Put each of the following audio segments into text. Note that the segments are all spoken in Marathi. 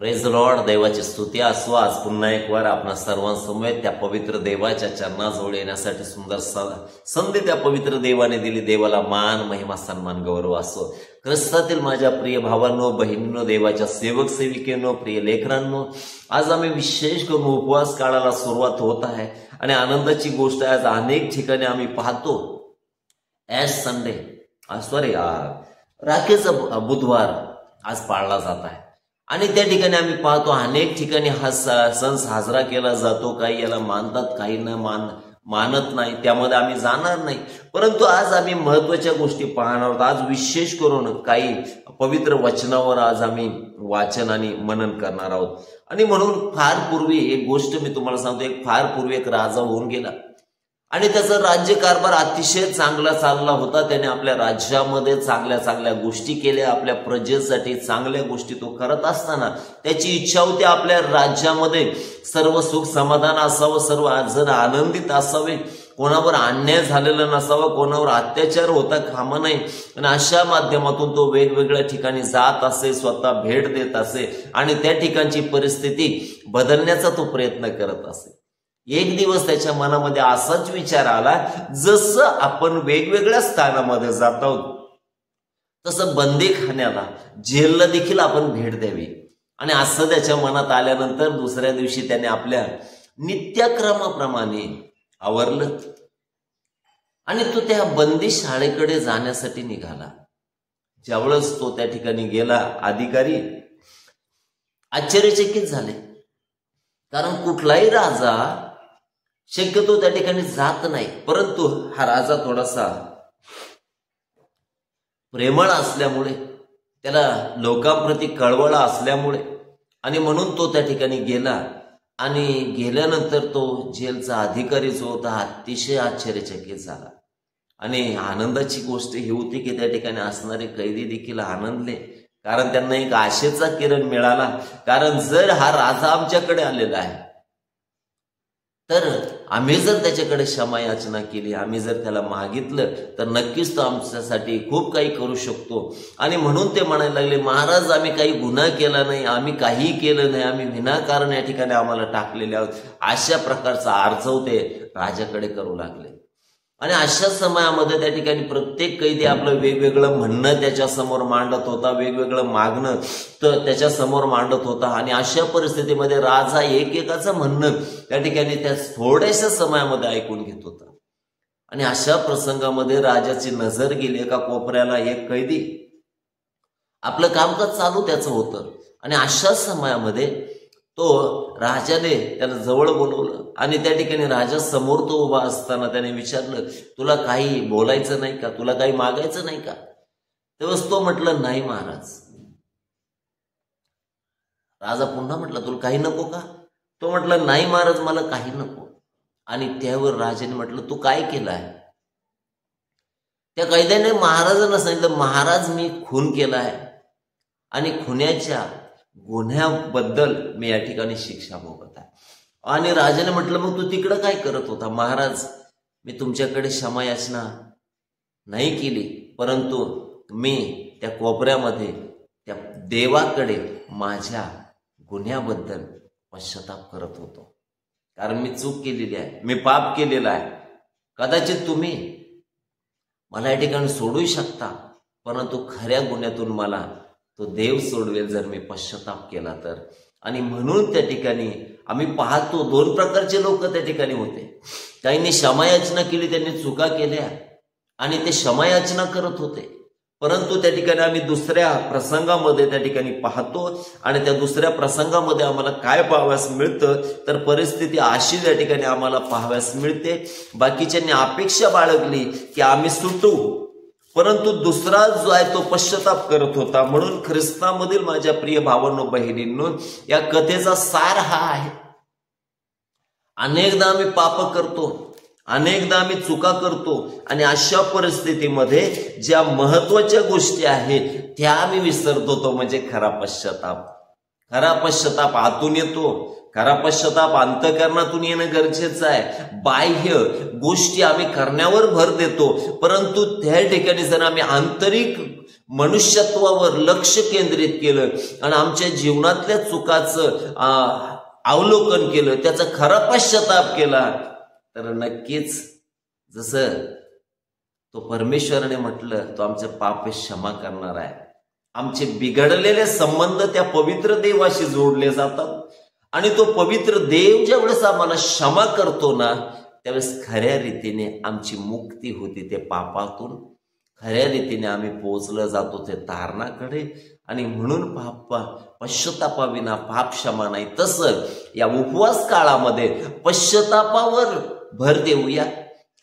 Praise the Lord. देवाची स्तुती असो. आज पुन्हा एक वार आपणा सर्वांसमवेत त्या पवित्र देवाच्या चरणाजवळ येण्यासाठी सुंदर संधी त्या पवित्र देवाने दिली. देवाला मान, महिमा, सन्मान, गौरव असो. ख्रिस्तातील माझ्या प्रिय भावांनो, बहिणींनो, देवाच्या सेवक सेविकेनो, प्रिय लेकरांनो, आज आम्ही विशेष करून उपवास काळाला सुरुवात होत आहे आणि आनंदाची गोष्ट आहे, आज अनेक ठिकाणी आम्ही पाहतो ॲज संडे राखेचा बुधवार आज पाळला जात आहे आणि त्या ठिकाणी आम्ही पाहतो अनेक ठिकाणी हा सण साजरा केला जातो. काही याला मानतात, काही न मानत नाही, त्यामध्ये आम्ही जाणार नाही. परंतु आज आम्ही महत्वाच्या गोष्टी पाहणार आहोत. आज विशेष करून काही पवित्र वचनावर आज आम्ही वाचन आणि मनन करणार आहोत. आणि म्हणून फार पूर्वी एक गोष्ट मी तुम्हाला सांगतो. फार पूर्वी एक राजा होऊन गेला आणि त्याचा राज्यकारभार अतिशय चांगला चालला होता. त्याने आपल्या राज्यामध्ये चांगल्या चांगल्या गोष्टी केल्या, आपल्या प्रजेसाठी चांगल्या गोष्टी तो करत असताना त्याची इच्छा होती आपल्या राज्यामध्ये सर्व सुख समाधान असावं, सर्व जण आनंदित असावे, कोणावर अन्याय झालेला नसावा, कोणावर अत्याचार होता कामा नये. आणि अशा माध्यमातून तो वेगवेगळ्या ठिकाणी जात असे, स्वतः भेट देत असे आणि त्या ठिकाणची परिस्थिती बदलण्याचा तो प्रयत्न करत असे. एक दिवस त्याच्या मनामध्ये असाच विचार आला, जसं आपण वेगवेगळ्या स्थानामध्ये जात आहोत तसं बंदीखान्याला, जेलला देखील आपण भेट द्यावी. आणि असं त्याच्या मनात आल्यानंतर दुसऱ्या दिवशी त्याने आपल्या नित्यक्रमाप्रमाणे आवरलं आणि तो त्या बंदी शाळेकडे जाण्यासाठी निघाला. ज्यावेळेस तो त्या ठिकाणी गेला, अधिकारी आश्चर्यचकित झाले, कारण कुठलाही राजा शक्यतो त्या ठिकाणी जात नाही. परंतु हा राजा थोडासा प्रेमळ असल्यामुळे, त्याला लोकांप्रती कळवळा असल्यामुळे आणि म्हणून तो त्या ठिकाणी गेला. आणि गेल्यानंतर तो जेलचा अधिकारी जो होता अतिशय आश्चर्यचकित झाला. आणि आनंदाची गोष्ट ही होती की त्या ठिकाणी असणारे कैदी देखील आनंदले, कारण त्यांना एक आशेचा किरण मिळाला. कारण जर हा राजा आमच्याकडे आलेला आहे तर आम्ही जर त्याच्याकडे क्षमा याचना केली, आम्ही जर त्याला मागितलं तर नक्कीच तो आमच्यासाठी खूप काही करू शकतो. आणि म्हणून ते म्हणायला लागले, महाराज आम्ही काही गुन्हा केला नाही, आम्ही काही केलं नाही, आम्ही विनाकारण या ठिकाणी आम्हाला टाकलेले आहोत. अशा प्रकारचा अर्जव ते राजाकडे करू लागले. आणि अशा समयामध्ये त्या ठिकाणी प्रत्येक कैदी आपलं वेगवेगळं म्हणणं त्याच्या समोर मांडत होता, वेगवेगळं मागणं तर त्याच्या समोर मांडत होता. आणि अशा परिस्थितीमध्ये राजा एकेकाचं म्हणणं त्या ठिकाणी त्या थोड्याशा समयामध्ये ऐकून घेत होता. आणि अशा प्रसंगामध्ये राजाची नजर गेली एका कोपऱ्याला. एक कैदी आपलं कामकाज चालू त्याचं होतं आणि अशा समयामध्ये तो राजाने त्याला जवळ बोलवलं आणि त्या ठिकाणी राजा समोर तो उभा असताना त्याने विचारलं, तुला काही बोलायचं नाही का, तुला काही मागायचं नाही का? तेव्हाच तो म्हटलं, नाही महाराज. राजा पुन्हा म्हटलं, तुला काही नको का? तो म्हटलं, नाही महाराज, मला काही नको. आणि त्यावर राजाने म्हटलं, तू काय केलं आहे? त्या कैद्याने महाराजांना सांगितलं, महाराज मी खून केला आहे आणि खुन्याच्या गुन्ह्याबद्दल मी या ठिकाणी शिक्षा भोगत आहे. आणि राजाने म्हटलं, मग तू तिकडं काय करत होता? महाराज मी तुमच्याकडे क्षमा याचना नाही केली, परंतु मी त्या कोपऱ्यामध्ये त्या देवाकडे माझ्या गुन्ह्याबद्दल पश्चाताप करत होतो, कारण मी चूक केलेली आहे, मी पाप केलेला आहे. कदाचित तुम्ही मला या ठिकाणी सोडू शकता, परंतु खऱ्या गुन्ह्यातून मला तो देव सोडवेल जर मी पश्चाताप केला तर. आणि म्हणून त्या ठिकाणी आम्ही पाहतो दोन प्रकारचे लोक त्या ठिकाणी होते. काहींनी क्षमायाचना केली, त्यांनी चुका केल्या आणि ते क्षमायाचना करत होते. परंतु त्या ठिकाणी आम्ही दुसऱ्या प्रसंगामध्ये त्या ठिकाणी पाहतो आणि त्या दुसऱ्या प्रसंगामध्ये आम्हाला काय पाहाव्यास मिळतं तर परिस्थिती अशी त्या ठिकाणी आम्हाला पाहाव्यास मिळते. बाकीच्यांनी अपेक्षा बाळगली की आम्ही सुटू, परंतु दुसरा जो आहे तो पश्चाताप करत होता. म्हणून ख्रिस्तामधील माझ्या प्रिय भावांनो, बहिणींनो, या कथेचा सार हा आहे. अनेकदा आम्ही पाप करतो, अनेकदा आम्ही चुका करतो आणि अशा परिस्थितीमध्ये ज्या महत्वाच्या गोष्टी आहेत त्या आम्ही विसरतो, तो म्हणजे खरा पश्चाताप. खरा पश्चाताप आतून येतो, खरा पश्चाताप अंतःकरणातून येणं गरजेचं आहे. बाह्य गोष्टी आम्ही करण्यावर भर देतो, परंतु त्या ठिकाणी जर आम्ही आंतरिक मनुष्यत्वावर लक्ष केंद्रित केलं आणि आमच्या जीवनातल्या चुकाचं अवलोकन केलं, त्याचा खरा पश्चाताप केला, तर नक्कीच जसं तो परमेश्वराने म्हटलं, तो आमचे पाप क्षमा करणार आहे. आमचे बिघडलेले संबंध त्या पवित्र देवाशी जोडले जातात आणि तो पवित्र देव ज्यावेळेस आम्हाला क्षमा करतो ना, त्यावेळेस खऱ्या रीतीने आमची मुक्ती होती ते पापातून. खऱ्या रीतीने आम्ही पोहोचलं जातो ते तारणाकडे. आणि म्हणून पश्चातापाविना पाप क्षमा नाही. तसं या उपवास काळामध्ये पश्चातापावर भर देऊया,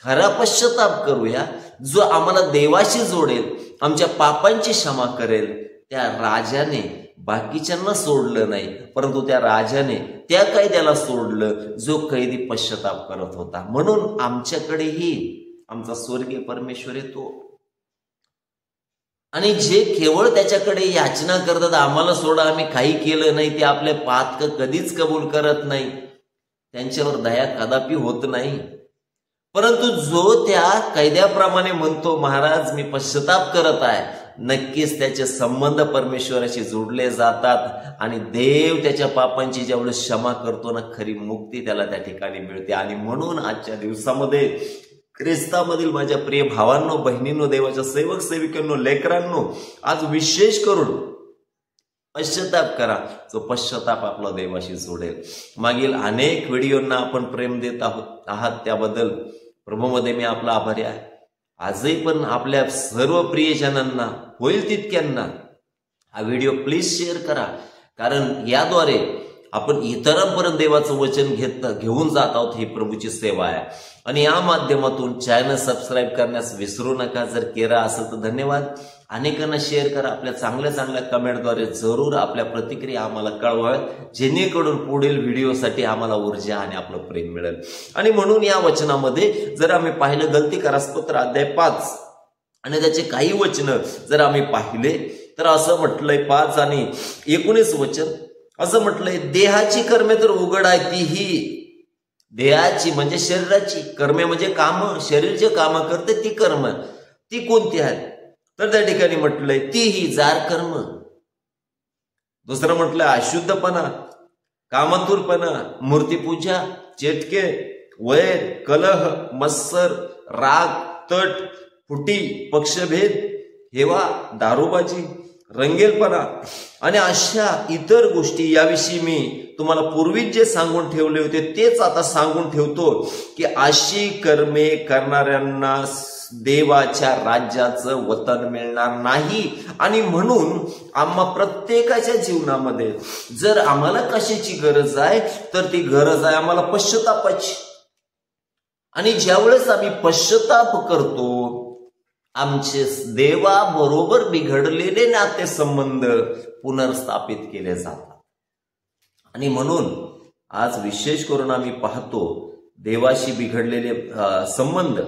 खरा पश्चाताप करूया, जो आम्हाला देवाशी जोडेल, आमच्या पापांची क्षमा करेल. त्या राजाने बाकीच्यांना सोडलं नाही, परंतु त्या राजाने त्या कैद्याला सोडलं जो कैदी पश्चाताप करत होता. म्हणून आमच्याकडेही आमचा स्वर्गीय परमेश्वर येतो आणि जे केवळ त्याच्याकडे याचना करतात, आम्हाला सोडा, आम्ही काही केलं नाही, ते आपले पातक कधीच कबूल करत नाही, त्यांच्यावर दया कदापि होत नाही. परंतु जो त्या कैद्याप्रमाणे म्हणतो, महाराज मी पश्चाताप करत आहे, नक्कीच त्याचे संबंध परमेश्वराशी जोडले जातात आणि देव त्याच्या पापांची ज्यावेळेस क्षमा करतो ना, खरी मुक्ती त्याला त्या ठिकाणी मिळते. आणि म्हणून आजच्या दिवसामध्ये ख्रिस्तामधील माझ्या प्रिय भावांनो, बहिणींनो, देवाच्या सेवक सेविकांनो, लेकरांनो, आज विशेष करून पश्चाताप करा, जो पश्चाताप आपला देवाशी जोडेल. मागील अनेक व्हिडिओंना आपण प्रेम देत आहात, त्याबद्दल प्रभूमध्ये मी आपला आभारी आहे. आजही पण आपल्या सर्व प्रियजनांना होईल तितक्यांना हा व्हिडिओ प्लीज शेअर करा, कारण याद्वारे आपण इतरांपर्यंत देवाचं वचन घेऊन जात आहोत. ही प्रभूची सेवा आहे. आणि या माध्यमातून चॅनल सबस्क्राईब करण्यास विसरू नका. जर केला असेल तर धन्यवाद. अनेकांना शेअर करा. आपल्या चांगल्या चांगल्या कमेंटद्वारे जरूर आपल्या प्रतिक्रिया आम्हाला कळवाव्यात, जेणेकरून पुढील व्हिडिओसाठी आम्हाला ऊर्जा आणि आपलं प्रेम मिळेल. आणि म्हणून या वचनामध्ये जर आम्ही पाहिलं, गलती करासपत्र अध्याय 5 आणि त्याचे काही वचन जर आम्ही पाहिले तर असं म्हटलंय, 5 आणि 19 वचन असं म्हटलंय, देहाची कर्मे तर उघड आहे, तीही देहाची म्हणजे शरीराची कर्मे म्हणजे काम, शरीर जे काम करते ती कर्म, ती कोणती आहेत? तर त्या ठिकाणी म्हटलंय तीही जार कर्म. दुसरं म्हटलं अशुद्धपणा, कामतुरपणा, मूर्तीपूजा, चेटके, वैर, कलह, मत्सर, राग, तट, फुटी, पक्षभेद, हेवा, दारूबाजी, रंगेलपणा आणि अशा इतर गोष्टी, याविषयी मी तुम्हाला पूर्वीच जे सांगून ठेवले होते तेच आता सांगून ठेवतो की अशी कर्मे करणाऱ्यांना देवाच्या राज्याचं वतन मिळणार नाही. आणि म्हणून आम्हा प्रत्येकाच्या जीवनामध्ये जर आम्हाला कशाची गरज आहे तर ती गरज आहे आम्हाला पश्चातापाची. आणि ज्यावेळेस आम्ही पश्चाताप करतो, आमचे देवाबरोबर बिघडलेले नातेसंबंध पुनर्स्थापित केले जातात. आणि म्हणून आज विशेष करून आम्ही पाहतो, देवाशी बिघडलेले संबंध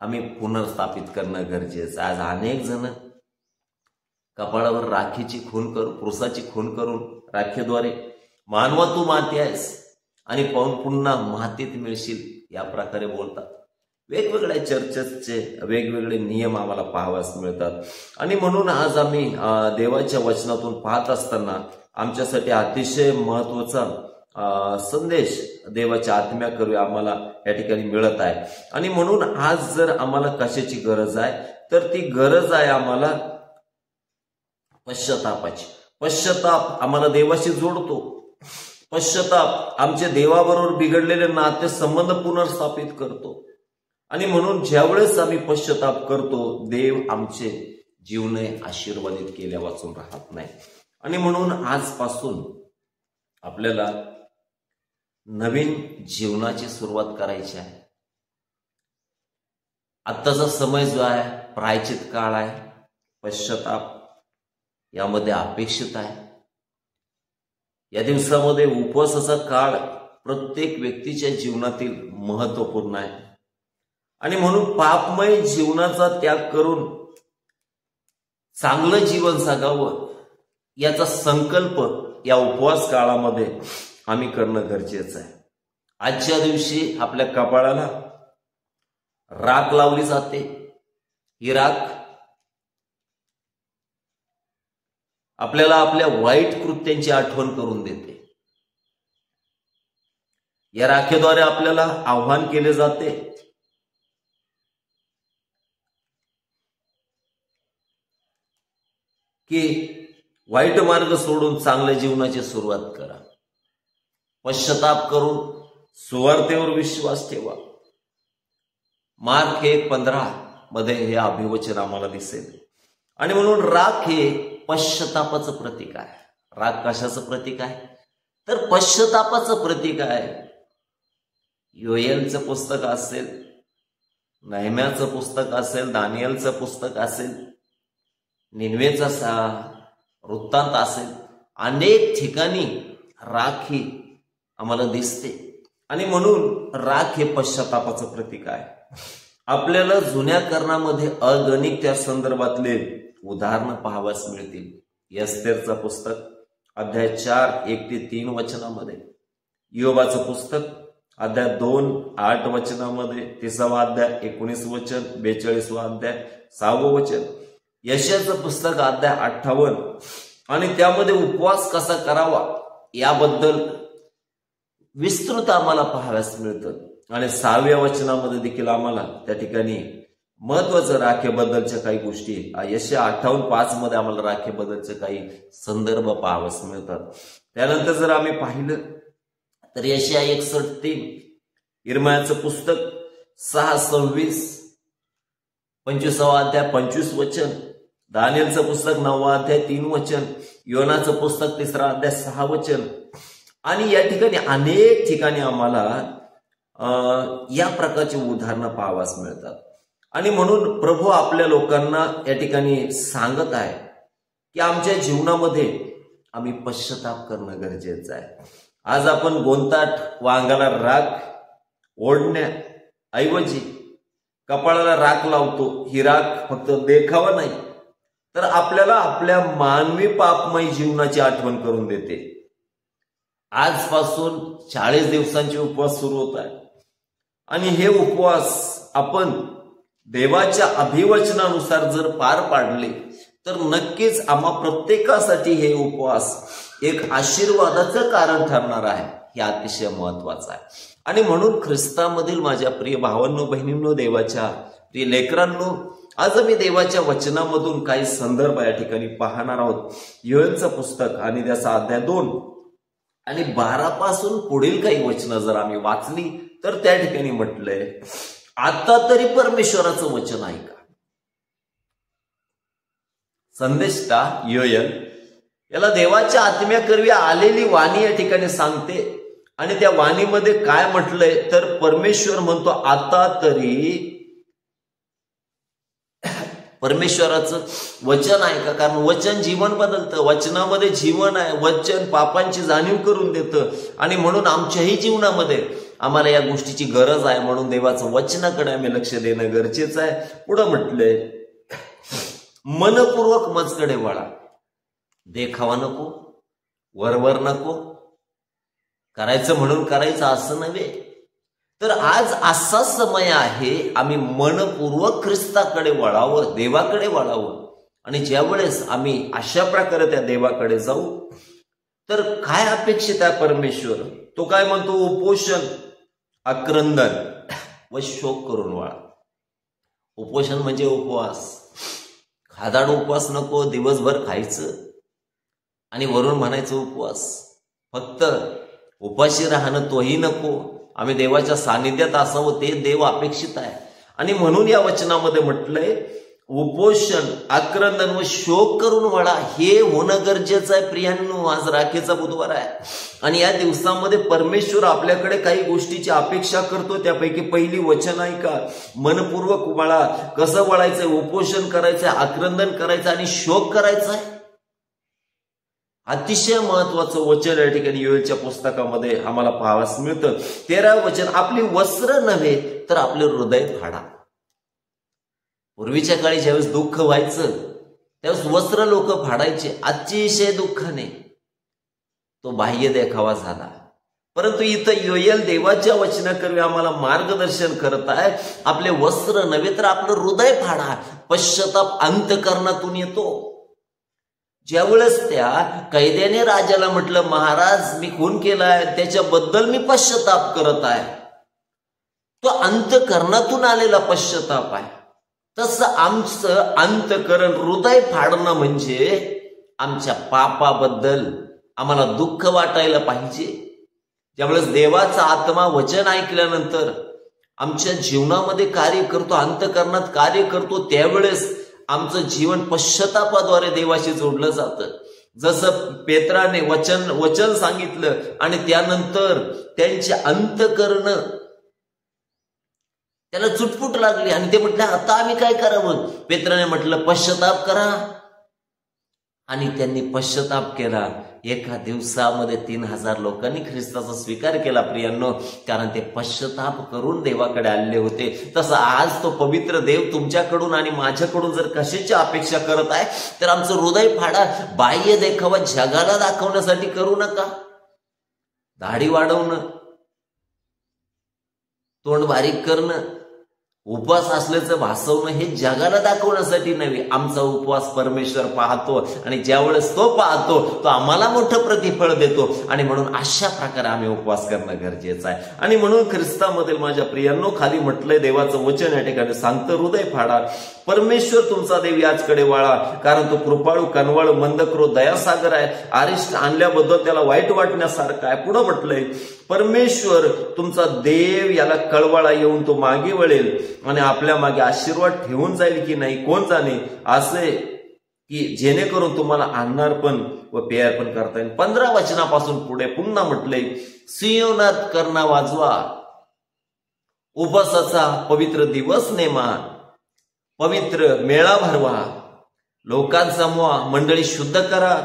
आम्ही पुनर्स्थापित करणं गरजेचं. आज अनेक जण कपाळावर राखीची खून करून, पुरुषाची खून करून राखीद्वारे मानवा तू माती आहेस आणि पाहून पुन्हा मातीत मिळशील या प्रकारे बोलतात. वेगवेगळ्या चर्चेचे वेगवेगळे नियम आम्हाला पाहावयास मिळतात. आणि म्हणून आज आम्ही देवाच्या वचनातून पाहत असताना आमच्यासाठी अतिशय महत्वाचा संदेश देवाच्या आत्म्या करूया आम्हाला या ठिकाणी मिळत आहे. आणि म्हणून आज जर आम्हाला कशाची गरज आहे तर ती गरज आहे आम्हाला पश्चातापाची. पश्चाताप आम्हाला देवाशी जोडतो. पश्चाताप आमच्या देवाबरोबर बिघडलेले नाते संबंध पुनर्स्थापित करतो. आणि म्हणून ज्यावेळेस आम्ही पश्चाताप करतो, देव आमचे जीवने आशीर्वादित केल्या वाचून राहत नाही. आणि म्हणून आजपासून आपल्याला नवीन जीवनाची सुरुवात करायची आहे. आत्ताचा समय जो आहे प्रायचित काळ आहे. पश्चाताप यामध्ये अपेक्षित आहे. या दिवसामध्ये उपवासाचा काळ प्रत्येक व्यक्तीच्या जीवनातील महत्वपूर्ण आहे. आणि म्हणून पापमय जीवनाचा त्याग करून चांगलं जीवन जगावं याचा संकल्प या उपवास काळामध्ये आम्ही करणं गरजेचं आहे. आजच्या दिवशी आपल्या कपाळाला राख लावली जाते. ही राख आपल्याला आपल्या वाईट कृत्यांची आठवण करून देते. या राखेद्वारे आपल्याला आव्हान केले जाते की वाईट मार्ग सोडून चांगल्या जीवनाची सुरुवात करा. पश्चाताप करून सुवार्तेवर विश्वास ठेवा. मार्क 1:15 मध्ये हे अभिवचन आम्हाला दिसेल. आणि म्हणून राख हे पश्चातापाचं प्रतीक आहे. राख कशाचं प्रतीक आहे? तर पश्चातापाचं प्रतीक आहे. योएलचं पुस्तक असेल, नेहम्याचं पुस्तक असेल, दानियलचं पुस्तक असेल, निनवेचा वृत्तांत असेल, अनेक ठिकाणी राख ही आम्हाला दिसते. आणि म्हणून राख हे पश्चातापाचं प्रतीक आहे. आपल्याला जुन्या कर्णामध्ये अगणित त्या संदर्भातले उदाहरणं पाहावयास मिळतील. एस्तेरचं पुस्तक अध्याय 4:1-3 वचनामध्ये, योबाचं पुस्तक अध्याय 2:8 3वा अध्याय 19 वचन, 42वा अध्याय 6वं वचन, यशाचं पुस्तक अध्याय 58 आणि त्यामध्ये उपवास कसा करावा याबद्दल विस्तृत आम्हाला पाहावयास मिळतं. आणि 6व्या वचनामध्ये देखील आम्हाला त्या ठिकाणी महत्वाचं राखेबद्दलच्या काही गोष्टी, यशा 58:5 मध्ये आम्हाला राखेबद्दलचे काही संदर्भ पाहावयास मिळतात. त्यानंतर जर आम्ही पाहिलं तर यशा 61:3, इर्मयाचं पुस्तक 6:26, 25वा अध्याय 25 वचन, दानियलचं पुस्तक 9वा अध्याय 3 वचन, योनाचं पुस्तक 3रा अध्याय 6 वचन. आणि या ठिकाणी अनेक ठिकाणी आम्हाला या प्रकारची उदाहरणं पाहावयास मिळतात. आणि म्हणून प्रभू आपल्या लोकांना या ठिकाणी सांगत आहे की आमच्या जीवनामध्ये आम्ही पश्चाताप करणं गरजेचं आहे. आज आपण गोंताट व अंगाला राख ओढण्याऐवजी कपाळाला राख लावतो. ही राख फक्त देखावा नाही तर आपल्याला आपल्या मानवी पापमय जीवनाची आठवण करून देते. आजपासून 40 दिवसांचे उपवास सुरू होत आहे आणि हे उपवास आपण देवाच्या अभिवचनानुसार जर पार पाडले तर नक्कीच आम्हा प्रत्येकासाठी हे उपवास एक आशीर्वादाचं कारण ठरणार आहे. हे अतिशय महत्वाचं आहे. आणि म्हणून ख्रिस्तामधील माझ्या प्रिय भावांनो, बहिणींनो, देवाच्या प्रिय लेकरांनो, आज मी देवाच्या वचनामधून काही संदर्भ या ठिकाणी पाहणार आहोत. योएलचं पुस्तक आणि त्याचा अध्याय 2 आणि 12 पासून पुढील काही वचनं जर आम्ही वाचली तर त्या ठिकाणी म्हटलंय, आता तरी परमेश्वराचं वचन ऐका. संदेष्टा योएल याला देवाच्या आत्म्याकरवी आलेली वाणी या ठिकाणी सांगते. आणि त्या वाणीमध्ये काय म्हटलंय तर परमेश्वर म्हणतो, आता तरी परमेश्वराचं वचन ऐका. कारण वचन जीवन बदलतं, वचनामध्ये जीवन आहे. वचन पापांची जाणीव करून देतं. आणि म्हणून आमच्याही जीवनामध्ये आम्हाला या गोष्टीची गरज आहे. म्हणून देवाचं वचनाकडे आम्ही लक्ष देणं गरजेचं आहे. पुढं म्हटलंय, मनपूर्वक मजकडे वळा. देखावा नको, वरवर नको, करायचं म्हणून करायचं असं नव्हे. तर आज असा समय आहे आम्ही मनपूर्वक ख्रिस्ताकडे वळावं, देवाकडे वळावं. आणि ज्या वेळेस आम्ही अशा प्रकारे त्या देवाकडे जाऊ तर काय अपेक्षित आहे परमेश्वर? तो काय म्हणतो? उपोषण, आक्रंदन व शोक करून वळा. उपोषण म्हणजे उपवास. खादाड उपवास नको, दिवसभर खायचं आणि वरून म्हणायचं उपवास. फक्त उपाशी राहणं तोही नको. आम्ही देवाच्या सानिध्यात असावं, ते देव अपेक्षित आहे. आणि म्हणून या वचनामध्ये म्हटलंय, उपोषण, आक्रंदन व शोक करून वळा. हे होणं गरजेचं आहे प्रियांनो. आज राखेचा बुधवार आहे आणि या दिवसामध्ये परमेश्वर आपल्याकडे काही गोष्टीची अपेक्षा करतो. त्यापैकी पहिली वचन ऐका, मनपूर्वक वळा. कसं वळायचंय? उपोषण करायचंय, आक्रंदन करायचं आणि शोक करायचाय. अतिशय महत्वाचं वचन या ठिकाणी योएलच्या पुस्तकामध्ये आम्हाला पाहावयास मिळतं. 13 वचन, आपली वस्त्र नव्हे तर आपले हृदय फाडा. पूर्वीच्या काळी ज्यावेळेस दुःख व्हायचं त्यावेळेस वस्त्र लोक फाडायचे अतिशय दुःखाने. तो बाह्य देखावा झाला. परंतु इथं योएल देवाच्या वचनाकरवी आम्हाला मार्गदर्शन करत आहे. आपले वस्त्र नव्हे तर आपलं हृदय फाडा. पश्चाताप अंतःकरणातून येतो. ज्यावेळेस त्या कैद्याने राजाला म्हटलं, महाराज मी खून केलाय, त्याच्याबद्दल मी पश्चाताप करत आहे, तो अंतःकरणातून आलेला पश्चाताप आहे. तसं आमचं अंतःकरण हृदय फाडणं म्हणजे आमच्या पापाबद्दल आम्हाला दुःख वाटायला पाहिजे. ज्यावेळेस देवाचा आत्मा वचन ऐकल्यानंतर आमच्या जीवनामध्ये कार्य करतो, अंतःकरणात कार्य करतो, त्यावेळेस आमचं जीवन पश्चातापाद्वारे देवाशी जोडलं जातं. जसं पेत्राने वचन सांगितलं आणि त्यानंतर त्यांचे अंतःकरण त्याला चुटपुट लागली आणि ते म्हटलं, आता आम्ही काय करावं? पेत्राने म्हटलं, पश्चाताप करा. आणि त्यांनी पश्चाताप केला. एका दिवसामध्ये 3000 लोकांनी ख्रिस्ताचा स्वीकार केला प्रियांनो, कारण ते पश्चाताप करून देवाकडे आलेले होते. तसं आज तो पवित्र देव तुमच्याकडून आणि माझ्याकडून जर कशाची अपेक्षा करत आहे तर आमचं हृदय फाडा. बाह्य देखावा जगाला दाखवण्यासाठी करू नका. दाढी वाढवणं, तोंड बारीक करणं, उपवास असल्याचं भासवणं हे जगाला दाखवण्यासाठी नव्हे. आमचा उपवास परमेश्वर पाहतो आणि ज्यावेळेस तो पाहतो तो आम्हाला मोठं प्रतिफळ देतो. आणि म्हणून अशा प्रकारे आम्ही उपवास करणं गरजेचं आहे. आणि म्हणून ख्रिस्तामधील माझ्या प्रियांनो, खाली म्हटलंय देवाचं वचन या ठिकाणी सांगतं, हृदय फाडा, परमेश्वर तुमचा देव याचकडे वळा, कारण तो कृपाळू, कनवाळू, मंदक्रोध, दयासागर आहे. अरिष्ट आणल्याबद्दल त्याला वाईट वाटण्यासारखं आहे. पुढे म्हटलंय, परमेश्वर तुमचा देव याला कळवळा, येऊन तो मागे वळेल आणि आपल्या मागे आशीर्वाद ठेवून जाईल की नाही कोण जाणे, असे की जेणेकरून तुम्हाला अन्नार्पण व पेयार्पण करता येईल. 15 वचनापासून पुढे पुन्हा म्हटलंय, सियोनात करणा वाजवा, उपवासाचा पवित्र दिवस नेमा, पवित्र मेळा भरवा, लोकांत जमवा, मंडळी शुद्ध करा,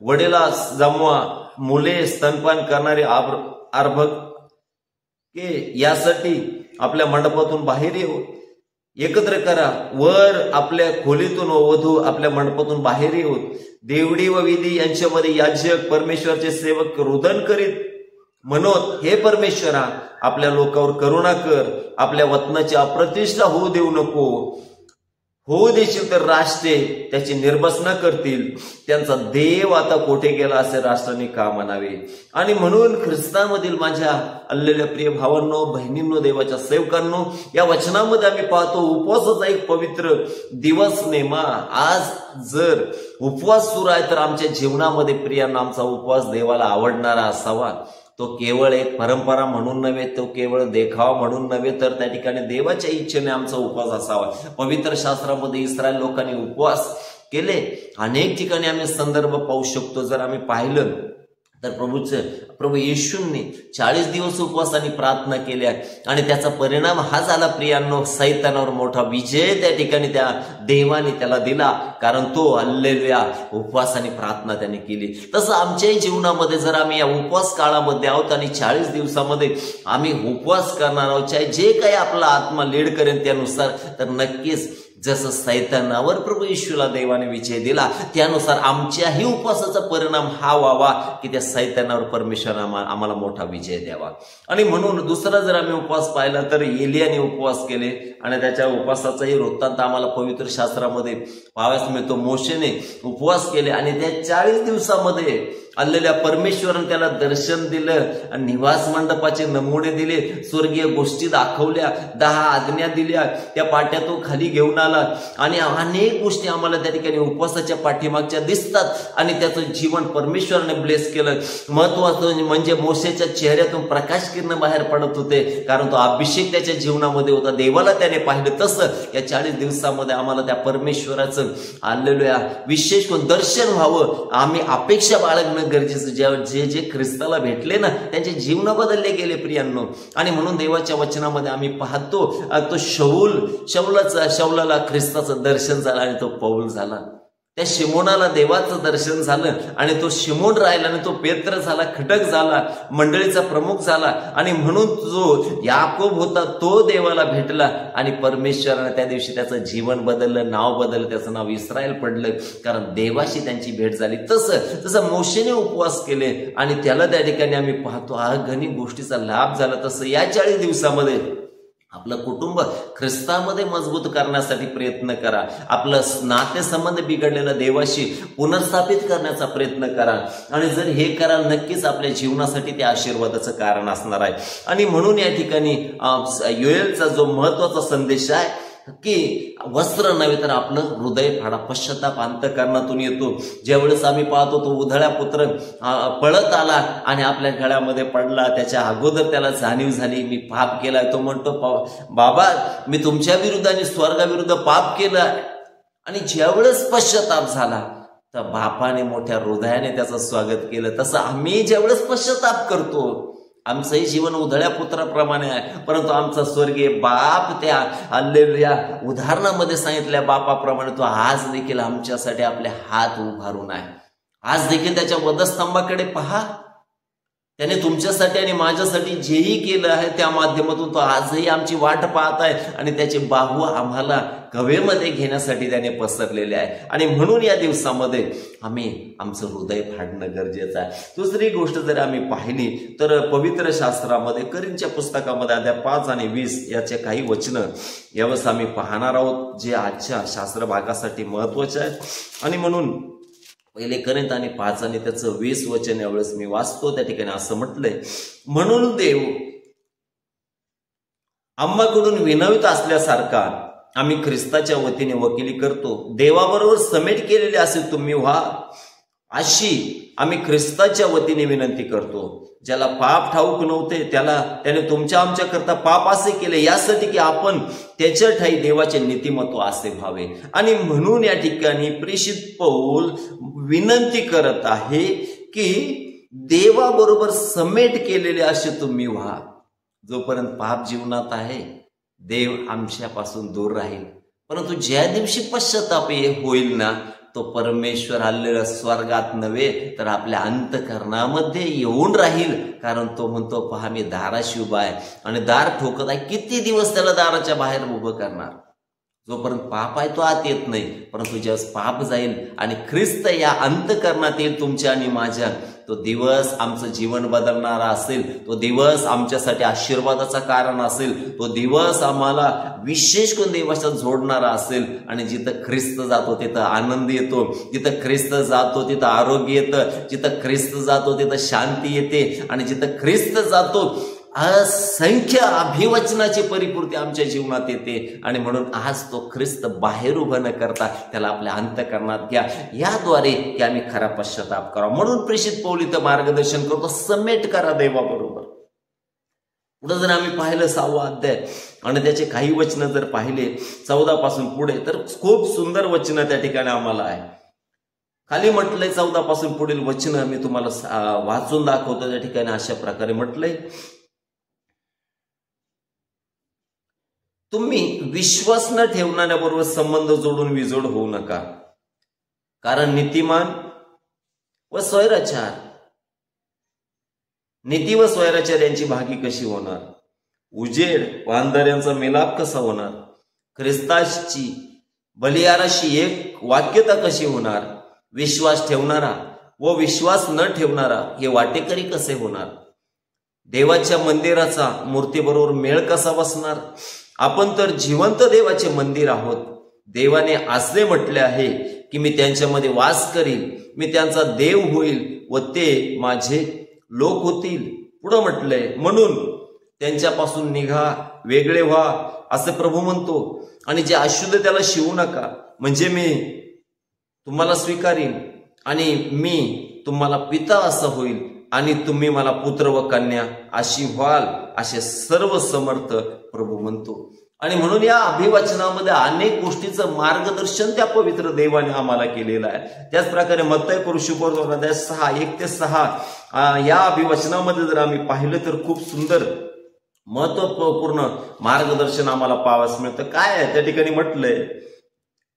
वडिला जमवा, मुले स्तनपान करणारे अर्भक के यासाठी आपल्या मंडपातून बाहेर येऊ, एकत्र करा. वर आपल्या खोलीतून व वधू आपल्या मंडपातून बाहेर येऊ. देवडी व विधी यांच्यामध्ये याजक परमेश्वरचे सेवक रुदन करीत म्हणत, हे परमेश्वरा, आपल्या लोकांवर करुणा कर, आपल्या वतनाची अप्रतिष्ठा होऊ देऊ नको. होऊ देशील तर राष्ट्रे त्याची निर्बसना करतील. त्यांचा देव आता कोठे गेला असे राष्ट्रांनी का म्हणावे. आणि म्हणून ख्रिस्तामधील माझ्या अल्लेल्या प्रिय भावांनो, बहिणींनो, देवाच्या सेवकांनो, या वचनामध्ये आम्ही पाहतो उपवासाचा एक पवित्र दिवस नेमा. आज जर उपवास सुरू आहे तर आमच्या जीवनामध्ये प्रियांना आमचा उपवास देवाला आवडणारा असावा. तो केवळ एक परंपरा म्हणून नव्हे, तो केवळ देखावा म्हणून नव्हे, तर त्या ठिकाणी देवाच्या इच्छेने आमचा उपवास असावा. पवित्र शास्त्रामध्ये इस्रायल लोकांनी उपवास केले. अनेक ठिकाणी आम्ही संदर्भ पाहू शकतो. जर आम्ही पाहिलं तर प्रभू येशूंनी 40 दिवस उपवास आणि प्रार्थना केल्या आणि त्याचा परिणाम हा झाला प्रियांनो, सैतानावर मोठा विजय त्या ठिकाणी त्या देवाने त्याला दिला, कारण तो हल्लेलुया उपवास आणि प्रार्थना त्याने केली. तसं आमच्याही जीवनामध्ये जर आम्ही या उपवास काळामध्ये आहोत आणि 40 दिवसामध्ये आम्ही उपवास करणार आहोत, चाहे जे काही आपला आत्मा लीड करेल त्यानुसार, तर नक्कीच जसं सैतानावर प्रभू येशूला देवाने विजय दिला, त्यानुसार आमच्याही उपवासाचा परिणाम हा व्हावा की त्या सैतानावर परमेश्वर आम्हाला मोठा विजय द्यावा. आणि म्हणून दुसरा जर आम्ही उपवास पाहिला तर एलियाने उपवास केले आणि त्याच्या उपवासाचाही वृत्तांत आम्हाला पवित्र शास्त्रामध्ये पाहावयास मिळतो. मोशेने उपवास केले आणि त्या 40 दिवसामध्ये आलेल्या परमेश्वराने त्याला दर्शन दिलं आणि निवास मंडपाचे नमुने दिले, स्वर्गीय गोष्टी दाखवल्या, 10 आज्ञा दिल्या, त्या पाट्यातून खाली घेऊन आला आणि अनेक गोष्टी आम्हाला त्या ठिकाणी उपवासाच्या पाठीमागच्या दिसतात आणि त्याचं जीवन परमेश्वराने ब्लेस केलं. महत्वाचं म्हणजे मोशेच्या चेहऱ्यातून प्रकाश किरण बाहेर पडत होते, कारण तो अभिषेक त्याच्या जीवनामध्ये होता, देवाला त्याने पाहिलं. तसं या 40 दिवसामध्ये आम्हाला त्या परमेश्वराचं हालेलुया विशेष दर्शन व्हावं, आम्ही अपेक्षा बाळगणं गरजेचं. जे जे ख्रिस्ताला भेटले ना, त्यांचे जीवन बदलले गेले प्रियांनो. आणि म्हणून देवाच्या वचनामध्ये आम्ही पाहतो तो शौलाला ख्रिस्ताचं दर्शन झालं आणि तो पौल झाला. त्या शिमोनाला देवाचं दर्शन झालं आणि तो शिमोन राहिला आणि तो पेत्र झाला, खटक झाला, मंडळीचा प्रमुख झाला आणि म्हणून जो याकोब होता तो देवाला भेटला आणि परमेश्वराने त्या दिवशी त्याचं जीवन बदललं, नाव बदललं, त्याचं नाव इस्रायल पडलं, कारण देवाशी त्यांची भेट झाली. तसं मोशेने उपवास केले आणि त्याला त्या ठिकाणी आम्ही पाहतो अगणित गोष्टीचा लाभ झाला. तसं या 40 दिवसामध्ये आपलं कुटुंब ख्रिस्तामध्ये मजबूत करण्यासाठी प्रयत्न करा. आपलं नातेसंबंध बिघडलेलं देवाशी पुनर्स्थापित करण्याचा प्रयत्न करा आणि जर हे करा नक्कीच आपल्या जीवनासाठी ते आशीर्वादाचं कारण असणार आहे. आणि म्हणून या ठिकाणी योएलचा जो महत्वाचा संदेश आहे की वस्त्र नव्हे तर आपलं हृदय फाडा. पश्चाताप अंतःकरणातून येतो. ज्यावेळेस आम्ही पाहतो तो उधळा पुत्र पळत आला आणि आपल्या गळ्यामध्ये पडला, त्याच्या अगोदर त्याला जाणीव झाली मी पाप केला. तो म्हणतो बाबा मी तुमच्या विरुद्ध आणि स्वर्गाविरुद्ध पाप केलं. आणि ज्यावेळेस पश्चाताप झाला तर बापाने मोठ्या हृदयाने त्याचं स्वागत केलं. तसं आम्ही ज्यावेळेस पश्चाताप करतो आमचंही जीवन उधळ्या पुत्राप्रमाणे आहे, परंतु आमचा स्वर्गीय बाप त्या हल्लेलुया उदाहरणामध्ये सांगितल्या बापाप्रमाणे तो आज देखील आमच्यासाठी आपले हात उभारून आहे. आज देखील त्याच्या वधस्तंभाकडे पहा. त्याने तुमच्यासाठी आणि माझ्यासाठी जेही केलं आहे त्या माध्यमातून तो आजही आमची वाट पाहत आहे आणि त्याचे बाहू आम्हाला कवेमध्ये घेण्यासाठी त्याने पसरलेले आहे. आणि म्हणून या दिवसामध्ये आम्ही आमचं हृदय फाडणं गरजेचं आहे. दुसरी गोष्ट जर आम्ही पाहिली तर पवित्र शास्त्रामध्ये करींच्या पुस्तकामध्ये अध्याय 5 आणि 20 याचे काही वचनं यावेळेस आम्ही पाहणार आहोत जे आजच्या शास्त्र भागासाठी महत्वाचे आहेत. आणि म्हणून पहिले करींत आणि 5 आणि त्याचं 20 वचन यावेळेस मी वाचतो. त्या ठिकाणी असं म्हटलंय, म्हणून देव आम्हाकडून विनवित असल्यासारखा आम्ही ख्रिस्ताच्या वतीने वकिली करतो. देवाबरोबर समेट केलेले असे तुम्ही व्हा अशी आम्ही ख्रिस्ताच्या वतीने विनंती करतो. ज्याला पाप ठाऊक नव्हते त्याने तुमच्या आमच्या करता पाप असे केले यासाठी की आपण त्याच्या ठाई देवाचे नीतिमत्व असे व्हावे. आणि म्हणून या ठिकाणी प्रेषित पौल विनंती करत आहे की देवाबरोबर समेट केलेले असे तुम्ही व्हा. जोपर्यंत पाप जीवनात आहे देव आमच्यापासून दूर राहील, परंतु ज्या दिवशी पश्चाताप होईल ना तो परमेश्वर आलेला स्वर्गात नव्हे तर आपल्या अंतःकरणामध्ये येऊन राहील. कारण तो म्हणतो पहा मी दाराशी उभा आहे आणि दार ठोकत आहे. किती दिवस त्याला दाराच्या बाहेर उभं करणार? जोपर्यंत पाप आहे तो आत येत नाही, परंतु ज्यावेळेस पाप जाईल आणि ख्रिस्त या अंतःकरणात येईल तुमच्या आणि माझ्या, तो दिवस आमचं जीवन बदलणारा असेल. तो दिवस आमच्यासाठी आशीर्वादाचा कारण असेल. तो दिवस आम्हाला विशेष करून देवाच्या जोडणारा असेल. आणि जिथं ख्रिस्त जातो तिथं आनंद येतो, जिथं ख्रिस्त जातो तिथं आरोग्य येतं, जिथं ख्रिस्त जातो तिथं शांती येते आणि जिथं ख्रिस्त जातो असंख्य अभिवचनाची परिपूर्ती आमच्या जीवनात येते. आणि म्हणून आज तो ख्रिस्त बाहेर उभं न करता त्याला आपल्या अंतःकरणात घ्या, याद्वारे की आम्ही खरा पश्चाताप करा. म्हणून प्रेषित पौल इथं मार्गदर्शन करतो, समेट करा देवाबरोबर. पुढे जर आम्ही पाहिलं 6वा अध्याय आणि त्याचे काही वचनं जर पाहिले 14 पासून पुढे तर खूप सुंदर वचनं त्या ठिकाणी आम्हाला आहे. खाली म्हटलंय 14 पासून पुढील वचनं मी तुम्हाला वाचून दाखवतो. त्या ठिकाणी अशा प्रकारे म्हटलंय, तुम्ही विश्वास न ठेवणाऱ्याबरोबर संबंध जोडून विजोड होऊ नका. कारण नीतिमान व स्वैराचार, नीती व स्वैराचार यांची भागी कशी होणार? उजेड व अंधाऱ्यांचा मिलाप कसा होणार? ख्रिस्ताची बलियाराशी एक वाक्यता कशी होणार? विश्वास ठेवणारा व विश्वास न ठेवणारा हे वाटेकरी कसे होणार? देवाच्या मंदिराचा मूर्तीबरोबर मेळ कसा बसणार? आपण तर जिवंत देवाचे मंदिर आहोत. देवाने असे म्हटले आहे की मी त्यांच्यामध्ये वास करील, मी त्यांचा देव होईल व ते माझे लोक होतील. पुढे म्हटलंय, म्हणून त्यांच्यापासून निघा, वेगळे व्हा असे प्रभू म्हणतो. आणि जे अशुद्ध त्याला शिवू नका, म्हणजे मी तुम्हाला स्वीकारीन आणि मी तुम्हाला पिता असं होईल आणि तुम्ही मला पुत्र व कन्या अशी व्हाल, असे सर्व समर्थ प्रभू म्हणतो. आणि म्हणून या अभिवचनामध्ये अनेक गोष्टीचं मार्गदर्शन त्या पवित्र देवाने आम्हाला केलेलं आहे. त्याच प्रकारे मत्तई शुभवार्ता 6:1-6 या अभिवचनामध्ये जर आम्ही पाहिलं तर खूप सुंदर महत्वपूर्ण मार्गदर्शन आम्हाला पाहावयास मिळतं. काय आहे त्या ठिकाणी म्हटलंय,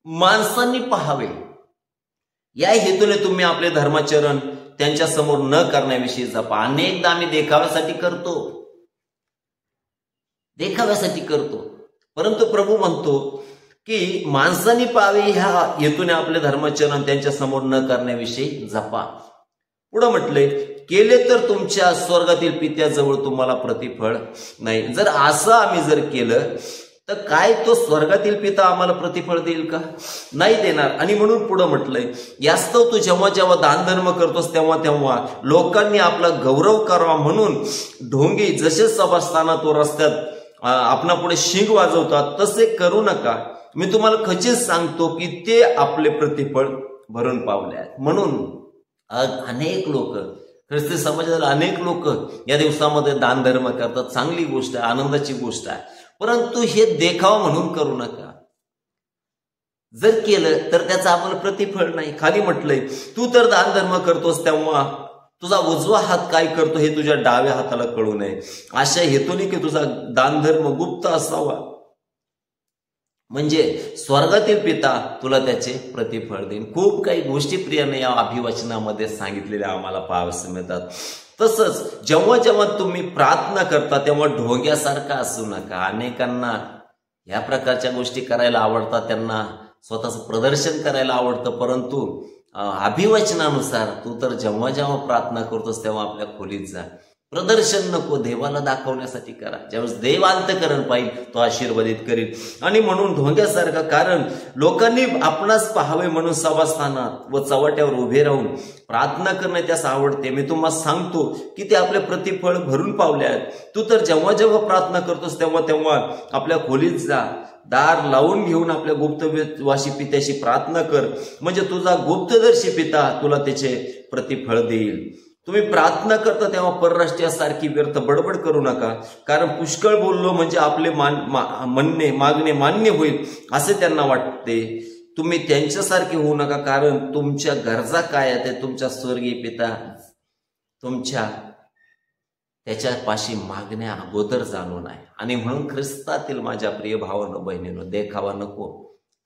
माणसांनी पाहावे या हेतूने तुम्ही आपले धर्माचरण त्यांच्या समोर न करण्याविषयी जपा. अनेकदा आम्ही देखाव्यासाठी करतो, परंतु प्रभू म्हणतो की माणसांनी पाहावे ह्या हेतूने आपले धर्माचरण त्यांच्या समोर न करण्याविषयी जपा. पुढे म्हटले, केले तर तुमच्या स्वर्गातील पित्याजवळ तुम्हाला प्रतिफळ नाही. जर असं आम्ही जर केलं तर काय तो स्वर्गातील पिता आम्हाला प्रतिफळ देईल का? नाही देणार. आणि म्हणून पुढे म्हटलंय, यास्तव तू जेव्हा जेव्हा दानधर्म करतोस तेव्हा तेव्हा लोकांनी आपला गौरव करावा म्हणून ढोंगी जसे सभास्थानात तो रस्त्यात आपणा पुढे शिंग वाजवतात तसे करू नका. मी तुम्हाला खचित सांगतो की ते आपले प्रतिफळ भरून पावले आहेत. म्हणून अनेक लोक, ख्रिस्ती समाजातील अनेक लोक या दिवसामध्ये दानधर्म करतात. चांगली गोष्ट आहे, आनंदाची गोष्ट आहे, परंतु हे देखावा म्हणून करू नका. जर केलं तर त्याचं आम्हाला प्रतिफळ नाही. खाली म्हटलंय, तू तर दानधर्म करतोस तेव्हा तुझा उजवा हात काय करतो हे तुझ्या डाव्या हाताला कळू नये. अशा हेतूने की तुझा दानधर्म गुप्त असावा, म्हणजे स्वर्गातील पिता तुला त्याचे प्रतिफळ देईन. खूप काही गोष्टी प्रियाने या अभिवचनामध्ये सांगितलेल्या आम्हाला पाहावयास मिळतात. तसंच जेव्हा जेव्हा तुम्ही प्रार्थना करता तेव्हा ढोंग्यासारखा असू नका. अनेकांना या प्रकारच्या गोष्टी करायला आवडतात, त्यांना स्वतःचं प्रदर्शन करायला आवडतं, परंतु अभिवचनानुसार तू तर जेव्हा जेव्हा प्रार्थना करतोस तेव्हा आपल्या खोलीत जा. प्रदर्शन नको, देवाला दाखवण्यासाठी करा. ज्यावेळेस देव अंतःकरण पाहिजे तो आशीर्वादित करील. आणि म्हणून ढोंग्यासारखा, कारण लोकांनी आपणास पाहावे म्हणून सभास्थानात व चव्हाट्यावर उभे राहून प्रार्थना करणे त्यास आवडते. मी तुम्हाला सांगतो की ते आपले प्रतिफळ भरून पावले आहेत. तू तर जेव्हा जेव्हा प्रार्थना करतोस तेव्हा तेव्हा आपल्या खोलीत जा, दार लावून घेऊन आपल्या गुप्तवासी पित्याशी प्रार्थना कर, म्हणजे तुझा गुप्तदर्शी पिता तुला त्याचे प्रतिफळ देईल. तुम्ही प्रार्थना करता तेव्हा परराष्ट्रीयासारखी व्यर्थ बडबड करू नका, कारण पुष्कळ बोललो म्हणजे आपले मागणे मान्य होईल असे त्यांना वाटते. तुम्ही त्यांच्यासारखे होऊ नका, कारण तुमच्या गरजा काय आहेत ते तुमच्या स्वर्गीय पिता तुमच्या त्याच्यापाशी मागण्या अगोदर जाणून आहे. आणि म्हणून ख्रिस्तातील माझ्या प्रिय भावांनो बहिणींनो, देखावा नको,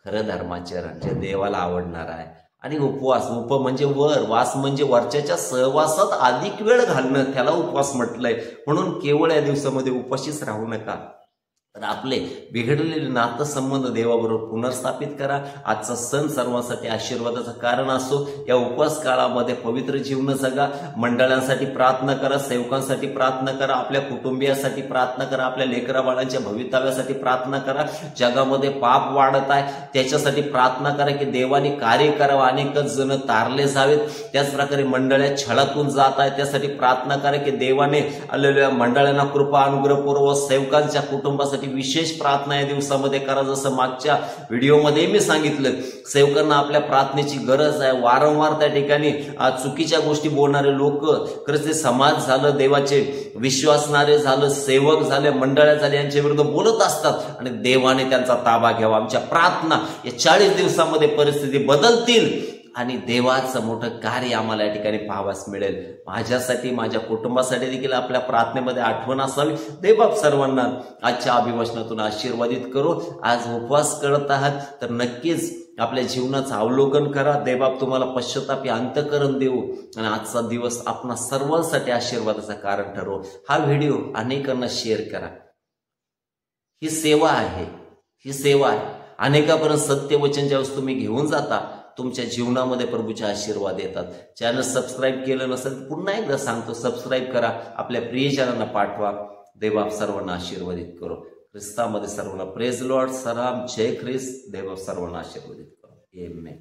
खरं धर्माचरण जे देवाला आवडणार आहे. आणि उपवास, म्हणजे वास म्हणजे वरच्याच्या सहवासात अधिक वेळ घालणं, त्याला उपवास म्हटलंय. म्हणून केवळ या दिवसामध्ये उपाशीच राहू नका, तर आपले बिघडलेले नातेसंबंध देवाबरोबर पुनर्स्थापित करा. आजचा सण सर्वांसाठी आशीर्वादाचं कारण असो. या उपवास काळामध्ये पवित्र जीवन जगा, मंडळांसाठी प्रार्थना करा, सेवकांसाठी प्रार्थना करा, आपल्या कुटुंबियासाठी प्रार्थना करा, आपल्या लेकरा बाळांच्या भवितव्यासाठी प्रार्थना करा. जगामध्ये पाप वाढत आहे त्याच्यासाठी प्रार्थना करा की देवाने कार्य करावं, अनेकच जण तारले जावेत. त्याच प्रकारे मंडळ्या छळातून जात आहेत त्यासाठी प्रार्थना करा की देवाने आलेल्या मंडळांना कृपा अनुग्रह पुरव. सेवकांच्या कुटुंबासाठी विशेष प्रार्थना या दिवसामध्ये करा. जसं मागच्या व्हिडिओमध्ये मी सांगितलं, सेवकांना आपल्या प्रार्थनेची गरज आहे. वारंवार त्या ठिकाणी चुकीच्या गोष्टी बोलणारे लोक, ख्रिस्ती समाज झालं, देवाचे विश्वासणारे झालं, सेवक झाले, मंडळ्या झाले, यांच्या विरुद्ध बोलत असतात आणि देवाने त्यांचा ताबा घ्यावा. आमच्या प्रार्थना या 40 दिवसामध्ये परिस्थिती बदलतील आणि देवाचं मोठं कार्य आम्हाला या ठिकाणी पाहावयास मिळेल. माझ्यासाठी, माझ्या कुटुंबासाठी देखील आपल्या प्रार्थनेमध्ये आठवण असावी. देवबाप सर्वांना आजच्या अभिवचनातून आशीर्वादित करो. आज उपवास करत आहात तर नक्कीच आपल्या जीवनाचं अवलोकन करा. देवबाप तुम्हाला पश्चातापी अंतःकरण देऊ आणि आजचा दिवस आपणा सर्वांसाठी आशीर्वादाचं कारण ठरवू. हा व्हिडिओ अनेकांना शेअर करा. ही सेवा आहे, अनेकापर्यंत सत्यवचन ज्यावेळेस तुम्ही घेऊन जाता तुमच्या जीवनामध्ये प्रभूचे आशीर्वाद येतात. चॅनल सबस्क्राईब केलं नसेल पुन्हा एकदा सांगतो, सबस्क्राईब करा, आपल्या प्रियजनांना पाठवा. देवबाप सर्वांना आशीर्वादित करो. ख्रिस्तामध्ये सर्वांना प्रेज लॉर्ड, सलाम, जय ख्रिस्त. देवबाप सर्वांना आशीर्वादित करो. आमेन.